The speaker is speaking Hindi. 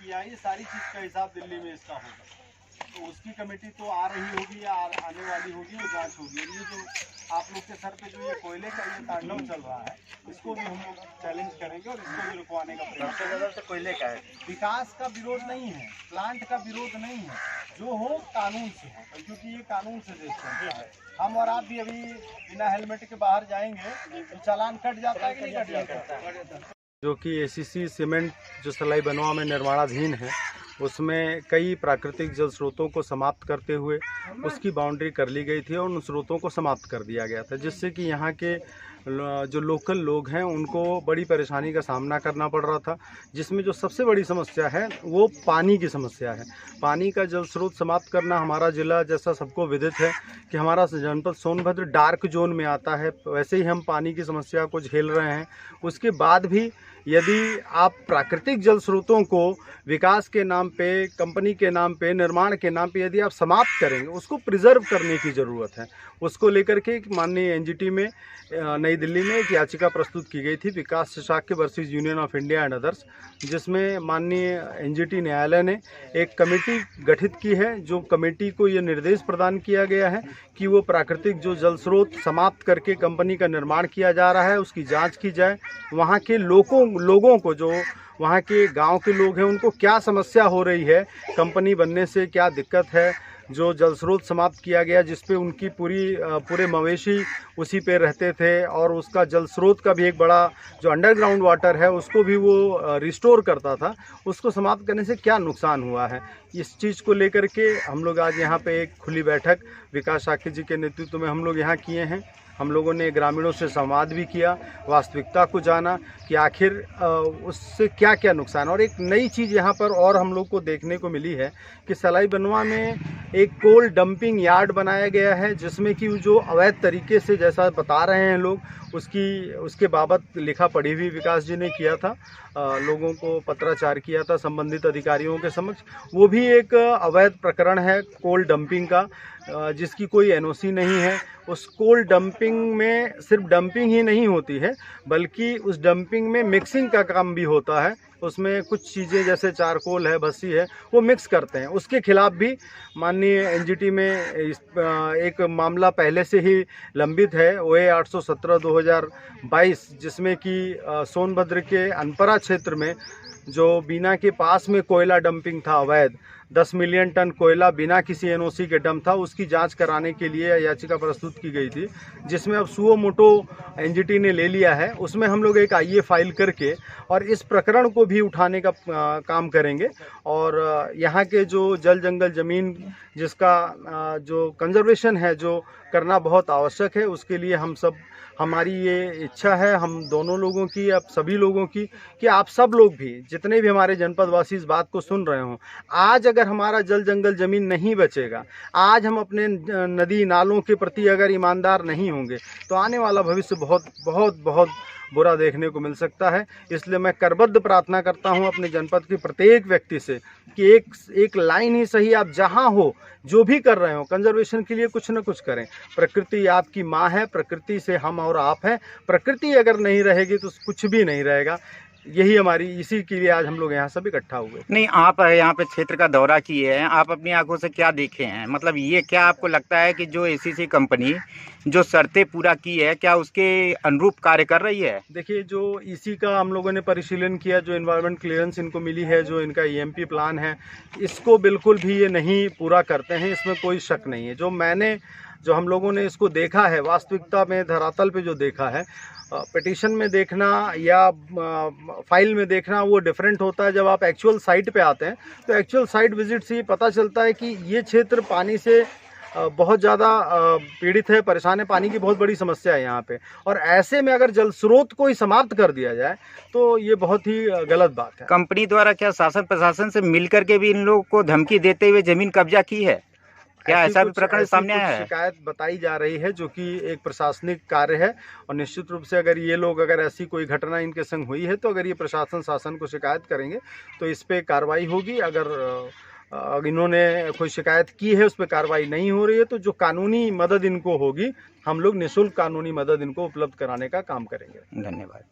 किया है, ये सारी चीज़ का हिसाब दिल्ली में इसका होगा। तो उसकी कमेटी तो आ रही होगी या आने वाली होगी और जांच होगी। ये जो आप लोग के सर पे जो ये कोयले का ये तांडव चल रहा है, इसको भी हम लोग चैलेंज करेंगे और इसको भी रुकवाने का प्रयास करेंगे। तो कोयले का है, विकास का विरोध नहीं है, प्लांट का विरोध नहीं है, जो हो कानून से हो, क्योंकि ये कानून से देश चलता है। हम और आप भी अभी बिना हेलमेट के बाहर जाएंगे तो चालान कट जाता है कि नहीं कट जाता? जो कि एसीसी सीमेंट जो सलाई बनवा में निर्माणाधीन है, उसमें कई प्राकृतिक जल स्रोतों को समाप्त करते हुए उसकी बाउंड्री कर ली गई थी और उन स्रोतों को समाप्त कर दिया गया था, जिससे कि यहाँ के जो लोकल लोग हैं उनको बड़ी परेशानी का सामना करना पड़ रहा था। जिसमें जो सबसे बड़ी समस्या है वो पानी की समस्या है। पानी का जल स्रोत समाप्त करना, हमारा ज़िला जैसा सबको विदित है कि हमारा जनपद सोनभद्र डार्क जोन में आता है, वैसे ही हम पानी की समस्या को झेल रहे हैं। उसके बाद भी यदि आप प्राकृतिक जल स्रोतों को विकास के नाम पे, कंपनी के नाम पे, निर्माण के नाम पे यदि आप समाप्त करेंगे, उसको प्रिजर्व करने की ज़रूरत है। उसको लेकर के माननीय एनजीटी में नई दिल्ली में एक याचिका प्रस्तुत की गई थी, Vikas Shakya versus union of India and others, जिसमें माननीय एनजीटी न्यायालय ने एक कमेटी गठित की है। जो कमेटी को ये निर्देश प्रदान किया गया है कि वो प्राकृतिक जो जल स्रोत समाप्त करके कंपनी का निर्माण किया जा रहा है उसकी जांच की जाए। वहाँ के लोगों को, जो वहाँ के गांव के लोग हैं, उनको क्या समस्या हो रही है, कंपनी बनने से क्या दिक्कत है, जो जल स्रोत समाप्त किया गया जिस पे उनकी पूरे मवेशी उसी पे रहते थे और उसका जल स्रोत का भी एक बड़ा जो अंडरग्राउंड वाटर है उसको भी वो रिस्टोर करता था, उसको समाप्त करने से क्या नुकसान हुआ है, इस चीज़ को लेकर के हम लोग आज यहाँ पे एक खुली बैठक विकास शाक्य जी के नेतृत्व में हम लोग यहाँ किए हैं। हम लोगों ने ग्रामीणों से संवाद भी किया, वास्तविकता को जाना कि आखिर उससे क्या क्या नुकसान। और एक नई चीज़ यहाँ पर और हम लोग को देखने को मिली है कि सलाई बनवा में एक कोल डंपिंग यार्ड बनाया गया है, जिसमें कि जो अवैध तरीके से, जैसा बता रहे हैं लोग, उसके बाबत लिखा पढ़ी भी विकास जी ने किया था, लोगों को पत्राचार किया था संबंधित अधिकारियों के समक्ष। वो भी एक अवैध प्रकरण है कोल डंपिंग का, जिसकी कोई एनओसी नहीं है। उस कोल डंपिंग में सिर्फ डंपिंग ही नहीं होती है, बल्कि उस डंपिंग में मिक्सिंग का काम भी होता है। उसमें कुछ चीज़ें जैसे चारकोल है, भस्सी है, वो मिक्स करते हैं। उसके खिलाफ भी माननीय एनजीटी में एक मामला पहले से ही लंबित है, OA 817/2022, जिसमें कि सोनभद्र के अनपरा क्षेत्र में जो बीना के पास में कोयला डंपिंग था अवैध, 10 मिलियन टन कोयला बिना किसी एनओसी के डंप था, उसकी जांच कराने के लिए याचिका प्रस्तुत की गई थी, जिसमें अब सुओ मोटो एनजीटी ने ले लिया है। उसमें हम लोग एक आईए फाइल करके और इस प्रकरण को भी उठाने का काम करेंगे। और यहाँ के जो जल जंगल ज़मीन जिसका जो कंजर्वेशन है, जो करना बहुत आवश्यक है, उसके लिए हमारी ये इच्छा है, हम दोनों लोगों की, अब सभी लोगों की, कि आप सब लोग भी, जितने भी हमारे जनपदवासी इस बात को सुन रहे हों, आज अगर हमारा जल जंगल ज़मीन नहीं बचेगा, आज हम अपने नदी नालों के प्रति अगर ईमानदार नहीं होंगे, तो आने वाला भविष्य बहुत बहुत बहुत बुरा देखने को मिल सकता है। इसलिए मैं करबद्ध प्रार्थना करता हूं अपने जनपद के प्रत्येक व्यक्ति से कि एक लाइन ही सही, आप जहां हो, जो भी कर रहे हो, कंजर्वेशन के लिए कुछ न कुछ करें। प्रकृति आपकी माँ है, प्रकृति से हम और आप हैं। प्रकृति अगर नहीं रहेगी तो कुछ भी नहीं रहेगा। यही हमारी, इसी के लिए आज हम लोग यहाँ सब इकट्ठा हुए। नहीं, आप यहाँ पे क्षेत्र का दौरा किए हैं, आप अपनी आंखों से क्या देखे हैं? मतलब ये क्या आपको लगता है कि जो एसीसी कंपनी जो शर्तें पूरा की है, क्या उसके अनुरूप कार्य कर रही है? देखिए, जो इसी का हम लोगों ने परिशीलन किया, जो एनवायरनमेंट क्लियरेंस इनको मिली है, जो इनका ईएमपी प्लान है, इसको बिल्कुल भी ये नहीं पूरा करते हैं, इसमें कोई शक नहीं है। जो हम लोगों ने इसको देखा है, वास्तविकता में धरातल पे जो देखा है, पिटीशन में देखना या फाइल में देखना वो डिफरेंट होता है। जब आप एक्चुअल साइट पे आते हैं तो एक्चुअल साइट विजिट से पता चलता है कि ये क्षेत्र पानी से बहुत ज़्यादा पीड़ित है, परेशान है, पानी की बहुत बड़ी समस्या है यहाँ पे। और ऐसे में अगर जल स्रोत को ही समाप्त कर दिया जाए तो ये बहुत ही गलत बात है। कंपनी द्वारा क्या शासन प्रशासन से मिलकर के भी इन लोगों को धमकी देते हुए जमीन कब्जा की है? क्या ऐसा भी प्रकरण सामने आया है? शिकायत बताई जा रही है, जो कि एक प्रशासनिक कार्य है, और निश्चित रूप से अगर ये लोग, अगर ऐसी कोई घटना इनके संग हुई है तो अगर ये प्रशासन शासन को शिकायत करेंगे तो इस पे कार्रवाई होगी। अगर इन्होंने कोई शिकायत की है, उस पर कार्रवाई नहीं हो रही है, तो जो कानूनी मदद इनको होगी, हम लोग निःशुल्क कानूनी मदद इनको उपलब्ध कराने का काम करेंगे। धन्यवाद।